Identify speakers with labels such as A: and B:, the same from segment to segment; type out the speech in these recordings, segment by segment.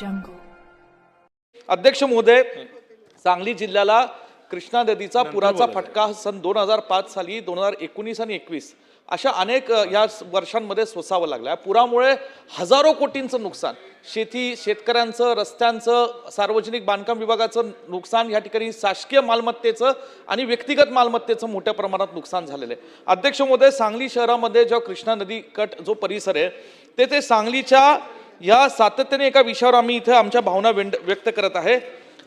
A: jungle.
B: अध्यक्ष महोदय, सांगली जिल्ह्याला कृष्णा नदीचा पुराचा फटका सन 2005 साली 2019 आणि 21 अशा अनेक या वर्षांमध्ये सोसावं लागला। पुरामुळे हजारो कोटींचं नुकसान, शेतकऱ्यांचं, रस्त्यांचं, सार्वजनिक बांधकाम विभागाचं नुकसान, या ठिकाणी शासकीय मालमत्तेचं आणि व्यक्तिगत मालमत्तेचं मोठ्या प्रमाणात नुकसान झालेलं आहे। अध्यक्ष महोदय, सांगली शहरामध्ये जो कृष्णा नदी कट जो परिसर आहे ते सांगलीच्या या सातत्याने एका विषयावर आम्ही इथे आमच्या भावना व्यक्त करत आहे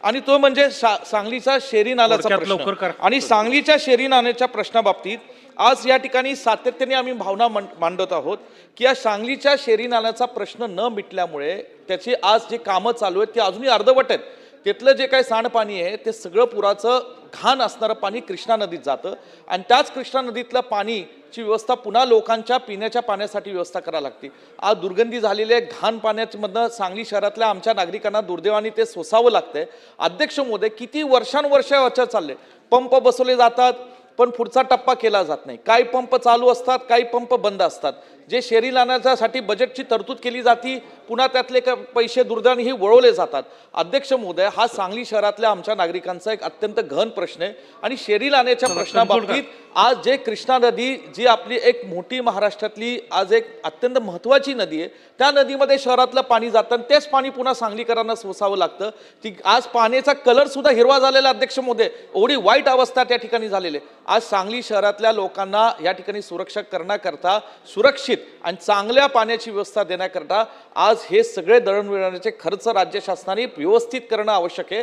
B: आणि तो म्हणजे सांगलीचा शेरी नाल्याचा प्रश्न। आणि सांगलीच्या शेरी नाल्याच्या प्रश्नाबाबतीत आज या ठिकाणी सातत्याने आम्ही भावना मांडत आहोत की या सांगलीच्या शेरी नाल्याचा प्रश्न न मिटल्यामुळे त्याची आज जे कामं चालू आहेत ते अजूनही अर्धवट आहेत। तिथलं जे काही सांडपाणी आहे ते सगळं पुराचं घाण असणारं पाणी कृष्णा नदीत जातं आणि त्याच कृष्णा नदीतलं पाणीची व्यवस्था पुन्हा लोकांच्या पिण्याच्या पाण्यासाठी व्यवस्था करावी लागते। आज दुर्गंधी झालेल्या घाण पाण्यामधनं सांगली शहरातल्या आमच्या नागरिकांना दुर्दैवाने ते सोसावं लागतंय। अध्यक्ष महोदय, किती वर्षानुवर्ष चालले, पंप बसवले जातात पण पुढचा टप्पा केला जात नाही। काही पंप चालू असतात, काही पंप बंद असतात। जे शेरी नाल्यासाठी बजेटची तरतूद केली जाते पुन्हा त्यातले पैसे दुर्दैवाने वळवले जातात। अध्यक्ष महोदय, हा सांगली शहरातल्या आमच्या नागरिकांचा एक अत्यंत गहन प्रश्न आहे आणि शेरी नाल्याच्या प्रश्नाबाबतीत आज जे कृष्णा नदी जी आपली एक मोठी महाराष्ट्रातली आज एक अत्यंत महत्त्वाची नदी आहे, त्या नदीमध्ये शहरातलं पाणी जातं आणि तेच पाणी पुन्हा सांगलीकरांना सोसावं लागतं। ती आज पाण्याचा कलर सुद्धा हिरवा झालेला। अध्यक्ष महोदय, एवढी वाईट अवस्था त्या ठिकाणी झालेली आहे। आज सांगली शहरातल्या लोकांना या ठिकाणी सुरक्षा करण्याकरता, सुरक्षित आणि चांगल्या पाण्याची व्यवस्था देण्याकरता आज हे सगळे दळणवळणाचे खर्च राज्य शासनाने व्यवस्थित करणं आवश्यक आहे।